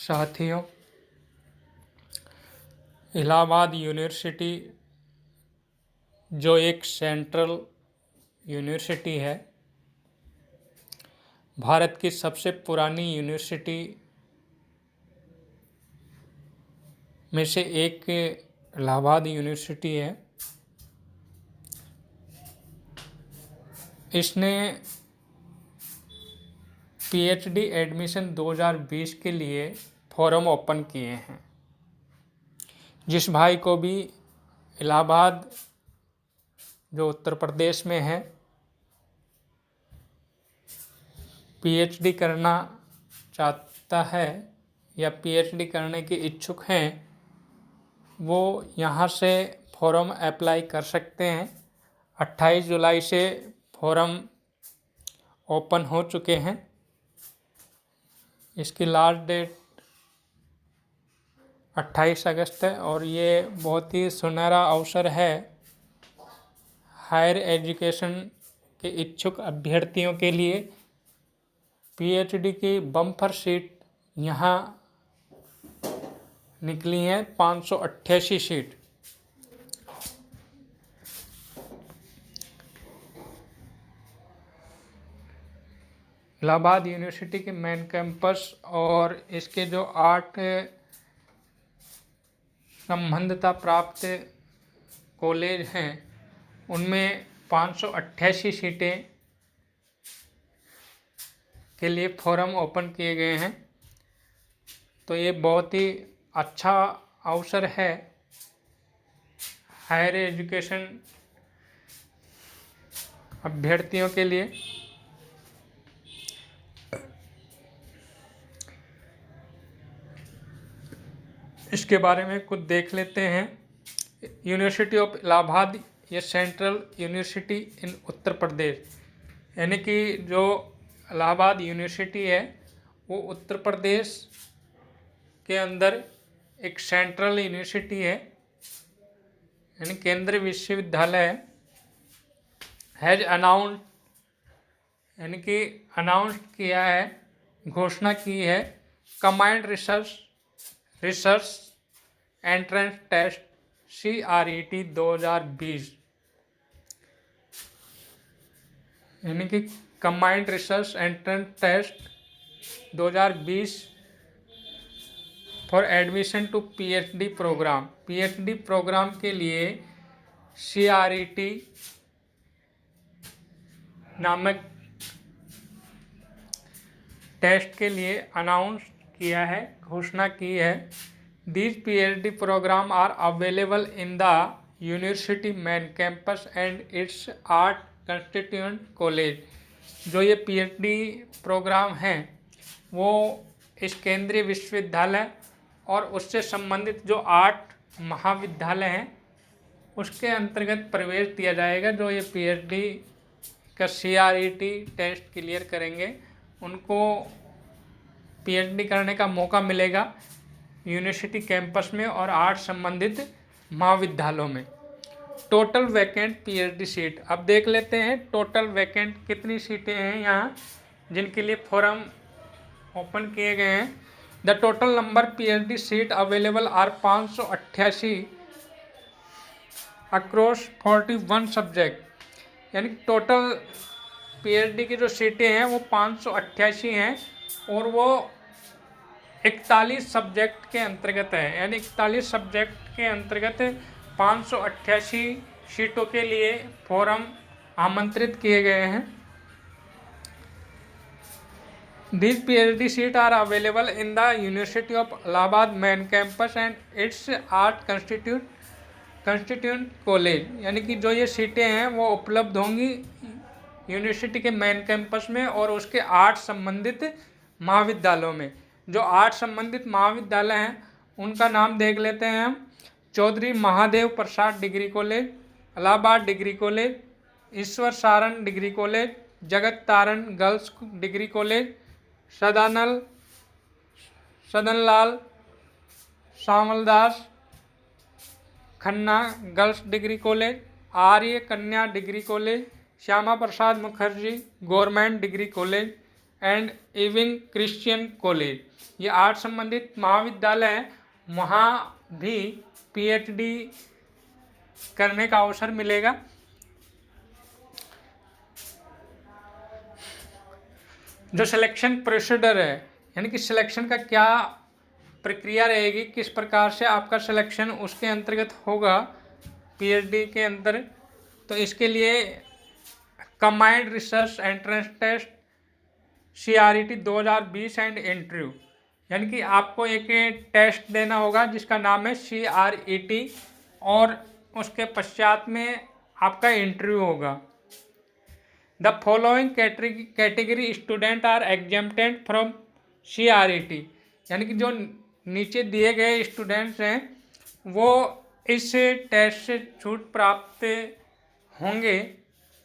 साथियों, इलाहाबाद यूनिवर्सिटी जो एक सेंट्रल यूनिवर्सिटी है, भारत की सबसे पुरानी यूनिवर्सिटी में से एक इलाहाबाद यूनिवर्सिटी है। इसने पीएचडी एडमिशन 2020 के लिए फॉर्म ओपन किए हैं। जिस भाई को भी इलाहाबाद जो उत्तर प्रदेश में है पीएचडी करना चाहता है या पीएचडी करने के इच्छुक हैं, वो यहाँ से फॉर्म अप्लाई कर सकते हैं। 28 जुलाई से फॉर्म ओपन हो चुके हैं। इसकी लास्ट डेट 28 अगस्त है और ये बहुत ही सुनहरा अवसर है हायर एजुकेशन के इच्छुक अभ्यर्थियों के लिए। पीएचडी की बम्पर सीट यहाँ निकली हैं, 588 सीट। इलाहाबाद यूनिवर्सिटी के मेन कैंपस और इसके जो 8 संबद्धता प्राप्त कॉलेज हैं उनमें 588 सीटें के लिए फॉर्म ओपन किए गए हैं। तो ये बहुत ही अच्छा अवसर है हायर एजुकेशन अभ्यर्थियों के लिए। इसके बारे में कुछ देख लेते हैं। यूनिवर्सिटी ऑफ इलाहाबाद ये सेंट्रल यूनिवर्सिटी इन उत्तर प्रदेश, यानी कि जो इलाहाबाद यूनिवर्सिटी है वो उत्तर प्रदेश के अंदर एक सेंट्रल यूनिवर्सिटी है, यानी केंद्रीय विश्वविद्यालय है। हैज अनाउंस यानी कि अनाउंस किया है, घोषणा की है combined research entrance test CRET 2020, यानी कि combined research entrance test 2020 for admission to PhD program. PhD program के लिए CRET नामक टेस्ट के लिए अनाउंस किया है, घोषणा की है। These PhD program are available in the university main campus and its 8 constituent college। जो ये PhD प्रोग्राम हैं वो इस केंद्रीय विश्वविद्यालय और उससे संबंधित जो 8 महाविद्यालय हैं उसके अंतर्गत प्रवेश दिया जाएगा। जो ये PhD का CRET टेस्ट क्लियर करेंगे उनको PhD करने का मौका मिलेगा यूनिवर्सिटी कैंपस में और 8 संबंधित महाविद्यालयों में। टोटल वैकेंट पीएचडी सीट अब देख लेते हैं। टोटल वैकेंट कितनी सीटें हैं यहाँ जिनके लिए फॉर्म ओपन किए गए हैं। The total number PhD seat available are 588 across 41 subject, यानी टोटल पीएचडी की जो सीटें हैं वो 588 हैं और वो 41 सब्जेक्ट के अंतर्गत है, यानी 41 सब्जेक्ट के अंतर्गत 588 सीटों के लिए फॉर्म आमंत्रित किए गए हैं। These PhD seat are available in the university of Allahabad main campus and its 8 constituent college, यानी कि जो ये सीटें हैं वो उपलब्ध होंगी यूनिवर्सिटी के मेन कैंपस में और उसके 8 संबंधित महाविद्यालयों में। जो 8 संबंधित महाविद्यालय हैं उनका नाम देख लेते हैं हम। Chaudhary Mahadev Prasad degree college, Allahabad degree college, Ishwar Saran degree college, Jagat Taran girls degree college, Sadanlal Samaldas Khanna girls degree college, Arya Kanya degree college, Shyama Prasad Mukherjee government degree college, and Ewing Christian college, ये आर्ट्स संबंधित महाविद्यालय हैं, वहाँ भी पीएचडी करने का अवसर मिलेगा। जो सिलेक्शन प्रोसीडर है, यानी कि सिलेक्शन का क्या प्रक्रिया रहेगी, किस प्रकार से आपका सिलेक्शन उसके अंतर्गत होगा पीएचडी के अंदर, तो इसके लिए combined research entrance test CRET 2020 and interview, यानी कि आपको एक टेस्ट देना होगा जिसका नाम है CRET, और उसके पश्चात में आपका इंटरव्यू होगा। The following category student are exempted from CRET, यानी कि जो नीचे दिए गए स्टूडेंट्स हैं वो इस टेस्ट से छूट प्राप्त होंगे,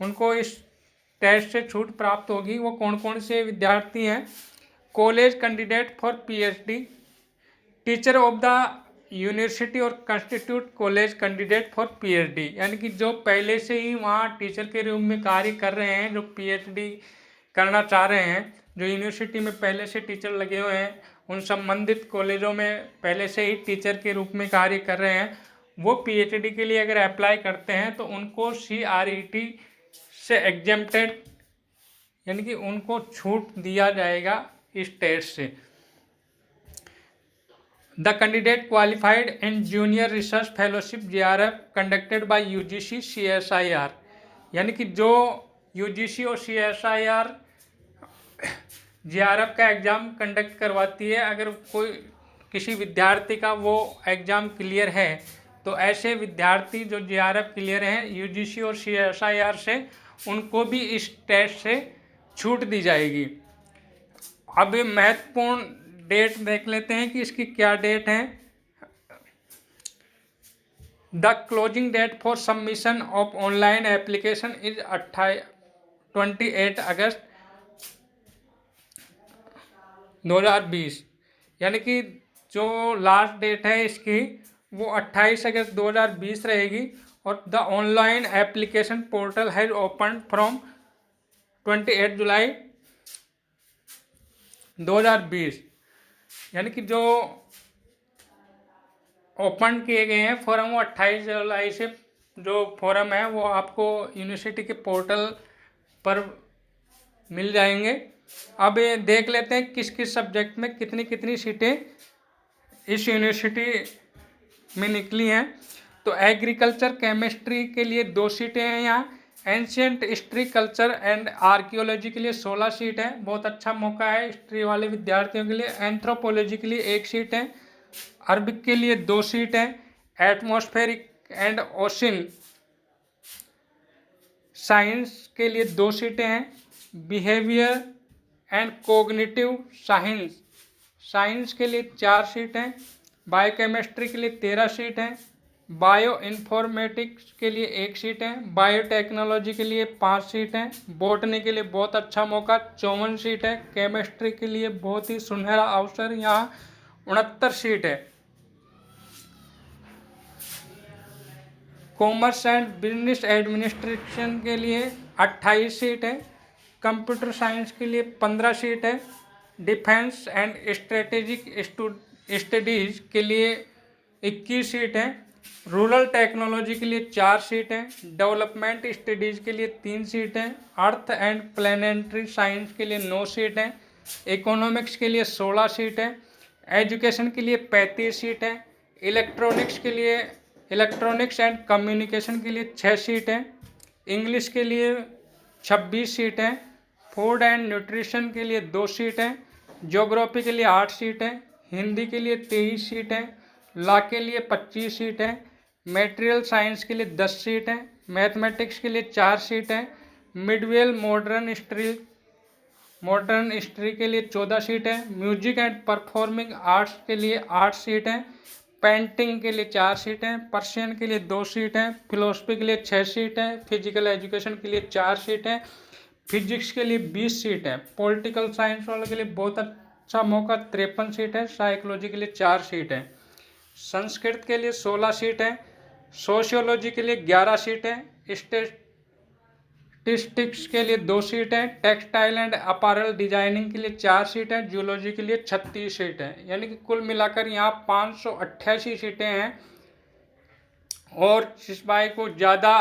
उनको इस टेस्ट से छूट प्राप्त होगी। वो कौन कौन से विद्यार्थी हैं? College candidate for PhD, teacher of the university और constituent college candidate for PhD, यानी कि जो पहले से ही वहाँ टीचर के रूप में कार्य कर रहे हैं, जो PhD करना चाह रहे हैं, जो यूनिवर्सिटी में पहले से टीचर लगे हुए हैं, उन संबंधित कॉलेजों में पहले से ही टीचर के रूप में कार्य कर रहे हैं, वो PhD के लिए अगर अप्लाई करते हैं तो उनको CRET से एग्जेम्प्टेड, यानी कि उनको छूट दिया जाएगा इस टेस्ट से। The candidate qualified in junior research fellowship JRF conducted by UGC CSIR, यानी कि जो UGC और CSIR JRF का एग्ज़ाम कंडक्ट करवाती है, अगर कोई किसी विद्यार्थी का वो एग्ज़ाम क्लियर है तो ऐसे विद्यार्थी जो JRF क्लियर हैं UGC और CSIR से, उनको भी इस टेस्ट से छूट दी जाएगी। अब महत्वपूर्ण डेट देख लेते हैं कि इसकी क्या डेट है। The closing date for submission of online application is 28 August 2020, यानी कि जो लास्ट डेट है इसकी वो 28 अगस्त 2020 रहेगी। और the online application portal has open from 28 जुलाई 2020, यानी कि जो ओपन किए गए हैं फॉर्म वो 28 जुलाई से जो फॉर्म है वो आपको यूनिवर्सिटी के पोर्टल पर मिल जाएंगे। अब ये देख लेते हैं किस किस सब्जेक्ट में कितनी कितनी सीटें इस यूनिवर्सिटी में निकली हैं। तो एग्रीकल्चर केमिस्ट्री के लिए 2 सीटें हैं यहाँ, ancient history culture and archaeology के लिए 16 सीट है, बहुत अच्छा मौका है हिस्ट्री वाले विद्यार्थियों के लिए। एंथ्रोपोलॉजी के लिए 1 सीट है, अरबिक के लिए 2 सीट है, एटमॉस्फेरिक एंड ओशन साइंस के लिए 2 सीटें हैं, बिहेवियर एंड कोग्निटिव साइंस के लिए 4 सीट हैं, बायोकेमिस्ट्री के लिए 13 सीट हैं, बायो इन्फॉर्मेटिक्स के लिए 1 सीट है, बायोटेक्नोलॉजी के लिए 5 सीट हैं, बॉटनी के लिए बहुत अच्छा मौका 54 सीट है, केमिस्ट्री के लिए बहुत ही सुनहरा अवसर यहाँ 69 सीट है, कॉमर्स एंड बिजनेस एडमिनिस्ट्रेशन के लिए 28 सीट है, कंप्यूटर साइंस के लिए 15 सीट है, डिफेंस एंड स्ट्रेटेजिक स्टडीज़ के लिए 21 सीट है, रूरल टेक्नोलॉजी के लिए 4 सीट हैं, डेवलपमेंट स्टडीज़ के लिए 3 सीट हैं, अर्थ एंड प्लानिटरी साइंस के लिए 9 सीट हैं, इकोनॉमिक्स के लिए 16 सीट है, एजुकेशन के लिए 35 सीट है, इलेक्ट्रॉनिक्स एंड कम्युनिकेशन के लिए 6 सीट हैं, इंग्लिश के लिए 26 सीट हैं, फूड एंड न्यूट्रिशन के लिए 2 सीट हैं, ज्योग्राफी के लिए 8 सीट हैं, हिंदी के लिए 23 सीट हैं, लॉ के लिए 25 सीट हैं, मटेरियल साइंस के लिए 10 सीट हैं, मैथमेटिक्स के लिए 4 सीट हैं, मिडवेल मॉडर्न हिस्ट्री के लिए 14 सीट है, म्यूजिक एंड परफॉर्मिंग आर्ट्स के लिए 8 सीट हैं, पेंटिंग के लिए 4 सीट हैं, पर्शियन के लिए 2 सीट हैं, फिलोसफी के लिए 6 सीट हैं, फिजिकल एजुकेशन के लिए 4 सीट हैं, फिजिक्स के लिए 20 सीट है, पॉलिटिकल साइंस वालों के लिए बहुत अच्छा मौका 53 सीट है, साइकोलॉजी के लिए 4 सीट है, संस्कृत के लिए 16 सीट है, सोशियोलॉजी के लिए 11 सीट है, स्टैटिस्टिक्स के लिए 2 सीटें, टेक्सटाइल एंड अपैरल डिजाइनिंग के लिए 4 सीटें, जूलॉजी के लिए 36 सीटें, यानी कि कुल मिलाकर यहाँ 588 सीटें हैं। और जिस भाई को ज़्यादा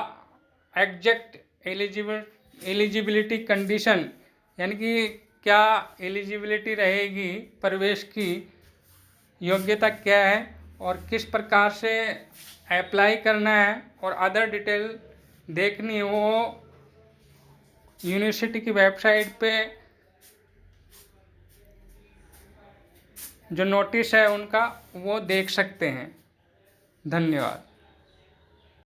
एग्जैक्ट एलिजिबिलिटी कंडीशन, यानी कि क्या एलिजिबिलिटी रहेगी, प्रवेश की योग्यता क्या है और किस प्रकार से अप्लाई करना है और अदर डिटेल देखनी है, वो यूनिवर्सिटी की वेबसाइट पे जो नोटिस है उनका वो देख सकते हैं। धन्यवाद।